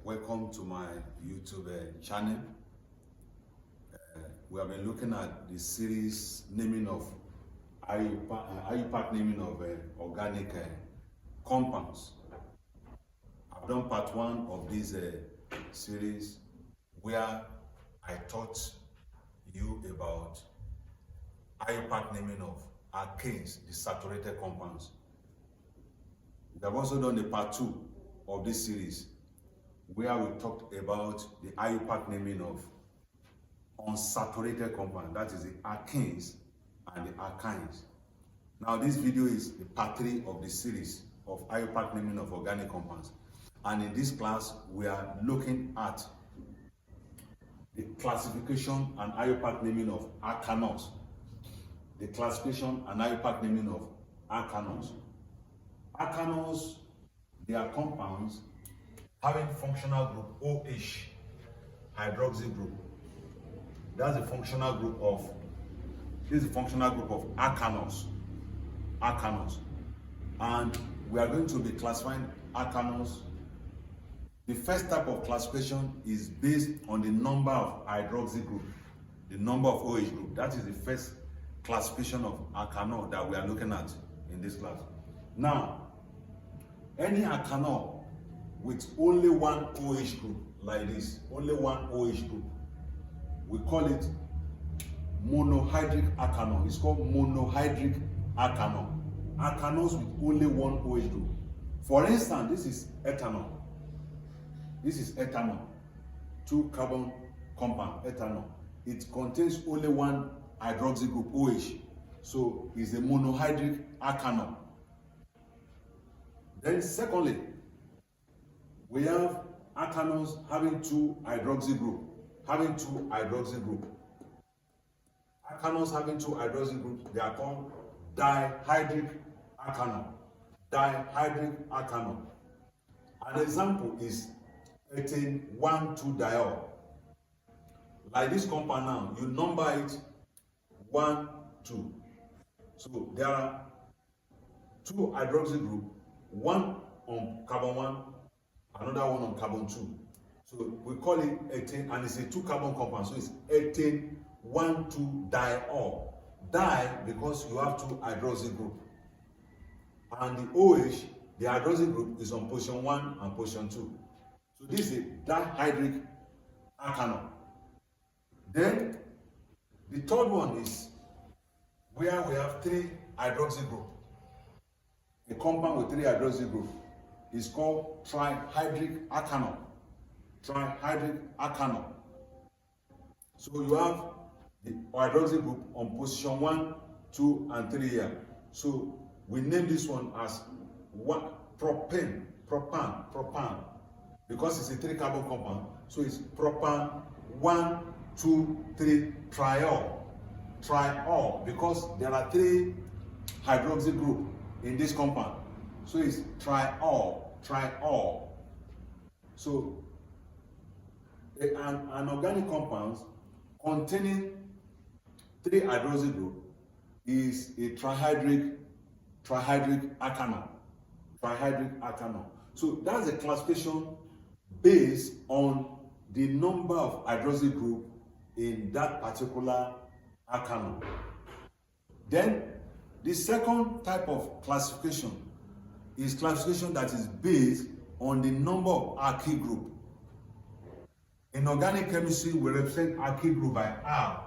Welcome to my YouTube channel. We have been looking at the series naming of Iupac naming of organic compounds. I've done part 1 of this series where I taught you about Iupac naming of alkanes, the saturated compounds. We have also done the part 2 of this series where we talked about the Iupac naming of unsaturated compounds, that is the alkanes and the alkynes. Now this video is the part 3 of the series of Iupac naming of organic compounds, and in this class we are looking at the classification and Iupac naming of alkanols. The classification and Iupac naming of alkanols. Alkanols, they are compounds having functional group OH hydroxy group. That's the functional group of, this is the functional group of alkanols. Alkanols. And we are going to be classifying alkanols. The first type of classification is based on the number of hydroxy group, the number of OH group. That is the first classification of alkanol that we are looking at in this class. Now, any alkanol with only one OH group, like this, only one OH group, we call it monohydric alkanol. It's called monohydric alkanol. Alkanols with only one OH group. For instance, this is ethanol. This is ethanol, 2 carbon compound, ethanol. It contains only one hydroxy group, OH. So it's a monohydric alkanol. Then secondly, we have alkanols having 2 hydroxy group, Alkanols having 2 hydroxy groups, they are called dihydric alkanol. Dihydric alkanol. An example is ethane 1,2-diol. Like this compound now, you number it 1, 2. So there are 2 hydroxy group, one on carbon 1, another one on carbon 2. So we call it ethane, and it's a 2 carbon compound. So it's ethane 1,2-diol. Di because you have 2 hydroxy group. And the OH, the hydroxy group, is on position 1 and position 2. So this is a dihydric alkanol. Then the third one is where we have 3 hydroxy group. A compound with 3 hydroxy group is called trihydric alkanol. Trihydric alkanol. So you have the hydroxy group on position 1, 2, and 3 here. So we name this one as propan, because it's a 3 carbon compound. So it's propan 1, 2, 3 triol. Triol, because there are 3 hydroxy group in this compound. So it's triol. So an organic compound containing 3 hydroxy group is a trihydric alkanol. Trihydric alkanol. So that's a classification based on the number of hydroxy group in that particular alkanol. Then the second type of classification is classification that is based on the number of alkyl group. In organic chemistry, we represent alkyl group by R.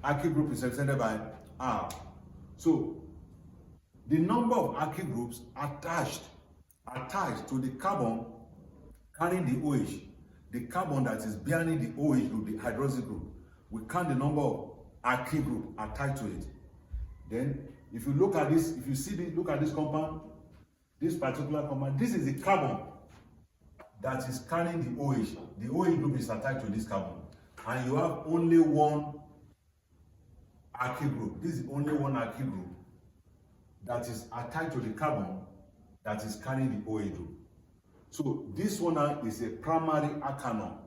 Alkyl group is represented by R. So the number of alkyl groups attached to the carbon carrying the OH, the carbon that is bearing the OH group, the hydroxy group, we count the number of alkyl group attached to it. Then, if you look at this, if you see this, look at this compound, this particular compound, this is the carbon that is carrying the OH. The OH group is attached to this carbon, and you have only one alkyl group. This is only one alkyl group that is attached to the carbon that is carrying the OH group. So this one is a primary alkanol.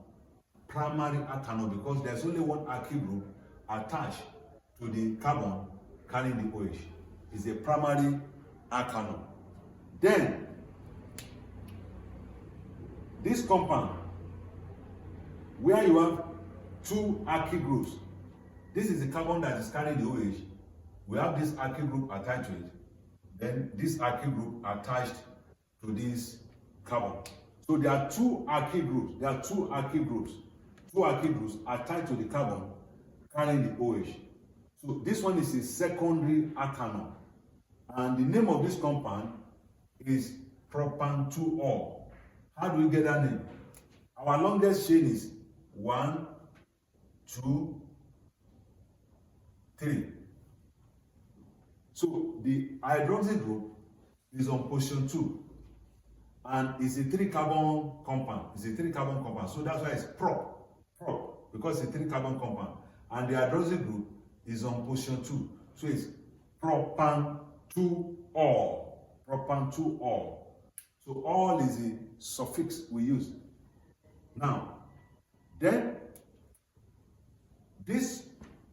Primary alkanol, because there's only one alkyl group attached to the carbon carrying the OH. It's a primary alkanol. Then this compound, where you have two alkyl groups, this is the carbon that is carrying the OH. We have this alkyl group attached to it. Then this alkyl group attached to this carbon. So there are two alkyl groups. There are two alkyl groups. Two alkyl groups attached to the carbon carrying the OH. So this one is a secondary alkanol. And the name of this compound is propan-2-ol. How do we get that name? Our longest chain is 1, 2, 3. So the hydroxy group is on position 2. And it's a 3-carbon compound. It's a 3-carbon compound. So that's why it's prop, because it's a 3-carbon compound. And the hydroxy group is on position 2. So it's propan-2-ol. Propan-2-ol. So ol is a suffix we use. Now, then this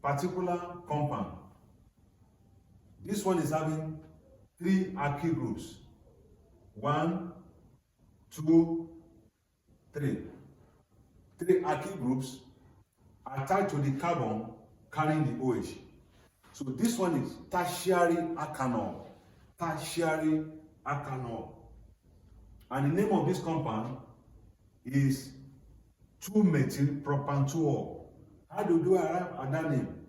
particular compound, this one is having 3 alkyl groups. 1, 2, 3. 3 alkyl groups attached to the carbon carrying the OH. So this one is tertiary alkanol. Tertiary alkanol. And the name of this compound is 2-methyl-propan-2-ol. How do we arrive at that name?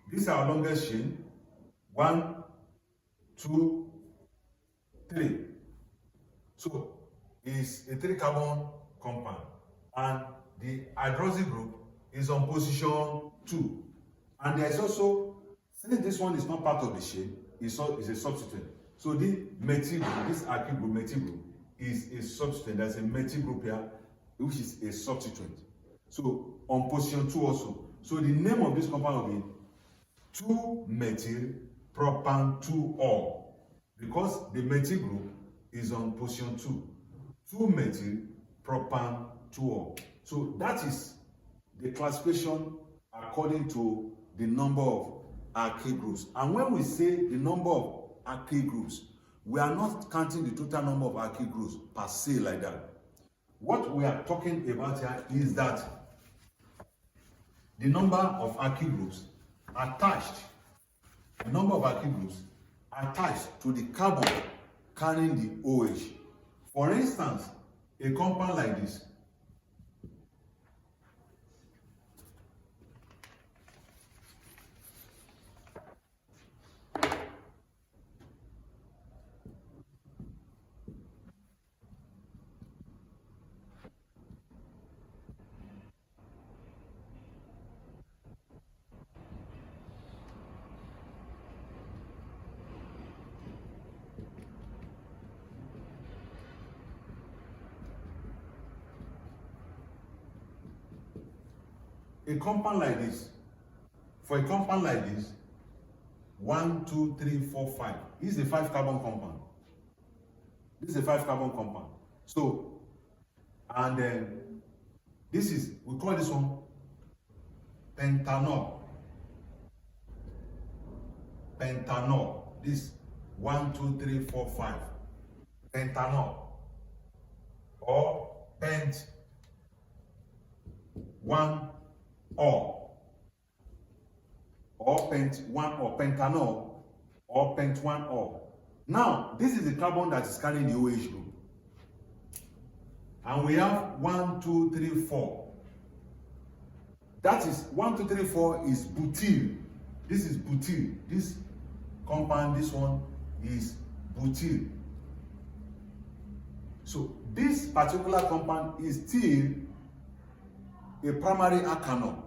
This is our longest chain. 1, 2, 3. So it's a 3-carbon compound. And the hydroxy group is on position 2. And there is also, since this one is not part of the chain, it's a substituent. So the methyl group, this alkyl group, methyl group, is a substituent. There's a methyl group here, which is a substituent. So on position 2 also. So the name of this compound will be 2-methyl-propan-2-ol, because the methyl group is on position 2. 2-methyl-propan-2-ol. So that is the classification according to the number of alkyl groups. And when we say the number of alkyl groups, we are not counting the total number of alkyl groups per se like that. What we are talking about here is that the number of alkyl groups attached, the number of alkyl groups attached to the carbon carrying the OH. For instance, a compound like this, for a compound like this, 1, 2, 3, 4, 5. This is a 5-carbon compound. This is a 5-carbon compound. So, and this is, we call this one pentanol. Pentanol. This 1, 2, 3, 4, 5. Pentanol. Or pent 1 or pent 1 or pentanol or pent 1 or. Now, this is the carbon that is carrying the OH group. And we have 1, 2, 3, 4. That is 1, 2, 3, 4 is butyl. This is butyl. This compound, this one is butyl. So this particular compound is still a primary alkanol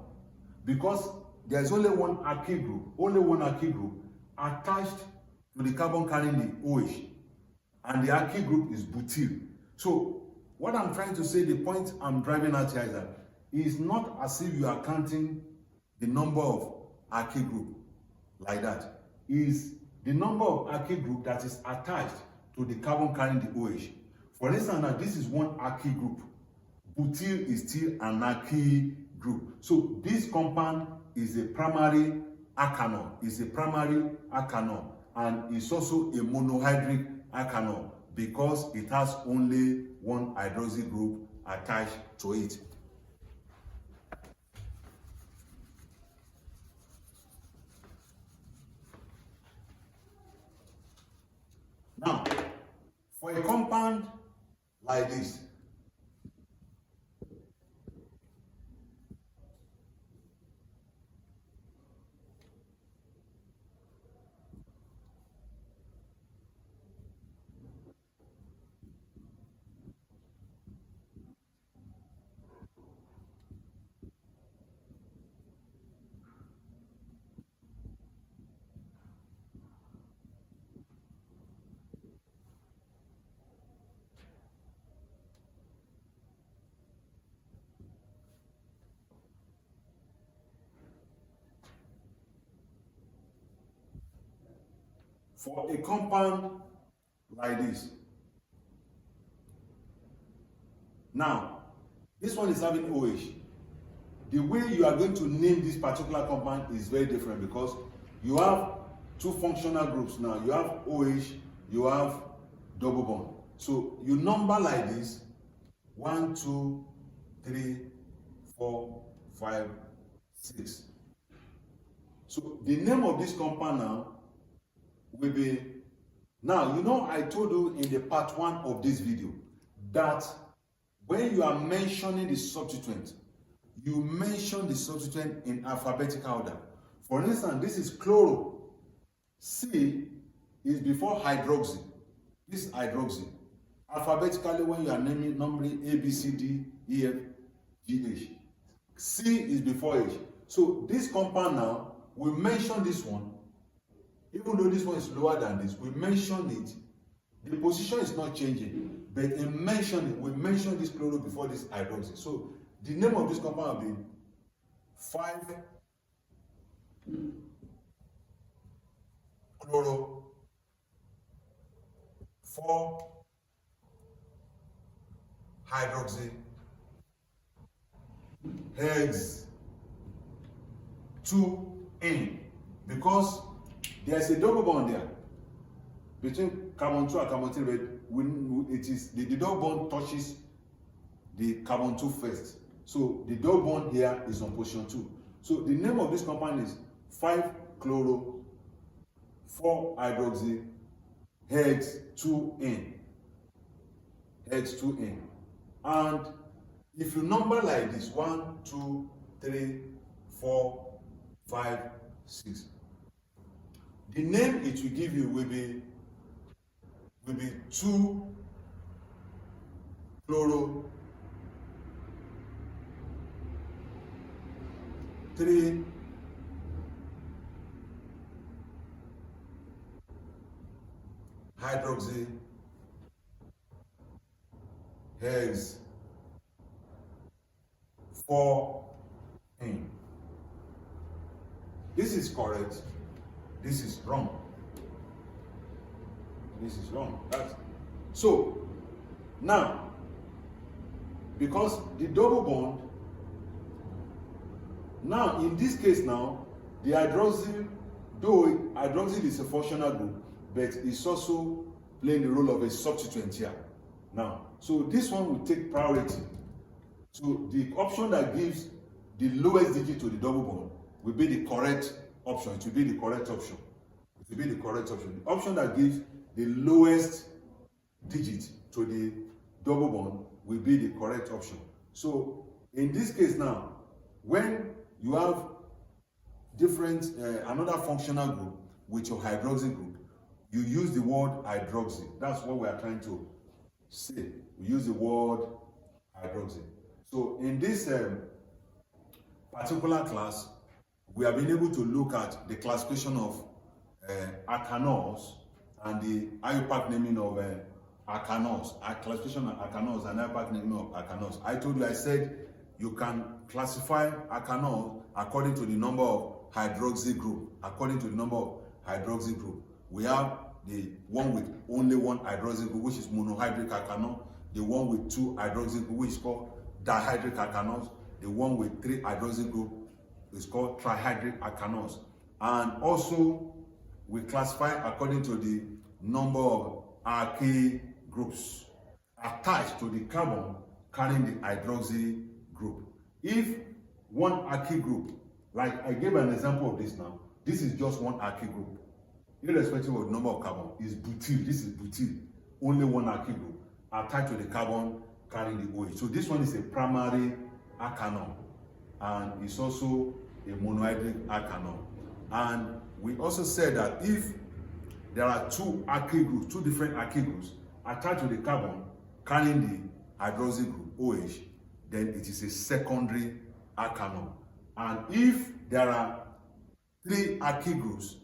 because there's only one alkyl group attached to the carbon carrying the OH, and the alkyl group is butyl. So what I'm trying to say, the point I'm driving at here is that it's not as if you are counting the number of alkyl group like that. It's the number of alkyl group that is attached to the carbon carrying the OH. For instance, now this is one alkyl group. Butyl is still an alkyl group. So this compound is a primary alkanol. It's a primary alkanol, and it's also a monohydric alkanol because it has only one hydroxy group attached to it. Now, for a compound like this, for a compound like this. Now, this one is having OH. The way you are going to name this particular compound is very different because you have two functional groups now. You have OH, you have double bond. So you number like this: 1, 2, 3, 4, 5, 6. So the name of this compound now will be, now you know I told you in the part 1 of this video that when you are mentioning the substituent, you mention the substituent in alphabetical order. For instance, this is chloro. C is before hydroxy. This is hydroxy. Alphabetically, when you are numbering A, B, C, D, E, F, G, H, C is before H. So this compound now, we mention this one. Even though this one is lower than this, we mention it. The position is not changing, but in mentioning, we mention this chloro before this hydroxy. So the name of this compound will be 5 chloro 4 hydroxy hex 2N, because there's a double bond there between carbon 2 and carbon 3, but when it is the double bond touches the carbon 2 first. So the double bond here is on position 2. So the name of this compound is 5 chloro 4 hydroxy hex 2N. Hex 2N. And if you number like this: 1, 2, 3, 4, 5, 6. The name it will give you will be 2 chloro 3 hydroxy hex 4N. This is correct. This is wrong. This is wrong. So now, because the double bond, now in this case now, the hydroxyl, though hydroxyl is a functional group, but it's also playing the role of a substituent here. Now, so this one will take priority. So the option that gives the lowest digit to the double bond will be the correct option. It will be the correct option. It will be the correct option. The option that gives the lowest digit to the double bond will be the correct option. So in this case now, when you have different another functional group with your hydroxy group, you use the word hydroxy. That's what we are trying to say. We use the word hydroxy. So in this particular class, we have been able to look at the classification of alkanols and the Iupac naming of alkanols, classification of alkanols and Iupac naming of alkanols. I told you, I said you can classify alkanol according to the number of hydroxy group. According to the number of hydroxy group, we have the one with only one hydroxy group, which is monohydric alkanol. The one with 2 hydroxy group, which is called dihydric alkanols. The one with 3 hydroxy group is called trihydric alkanols. And also we classify according to the number of alkyl groups attached to the carbon carrying the hydroxy group. If one alkyl group, like I gave an example of this now, this is just one alkyl group, irrespective of the number of carbon, is butyl. This is butyl, only one alkyl group attached to the carbon carrying the OH. So this one is a primary alkanol, and it's also a monohydric alkanol. And we also said that if there are two alkyl groups, two different alkyl groups attached to the carbon carrying the hydroxy group OH, then it is a secondary alkanol. And if there are three alkyl groups,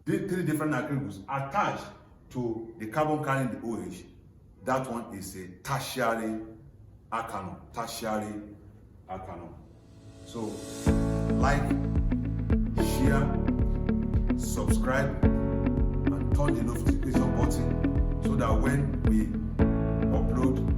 three different alkyl groups attached to the carbon carrying the OH, that one is a tertiary alkanol. Tertiary alkanol. So, like, share, subscribe, and turn the notification button so that when we upload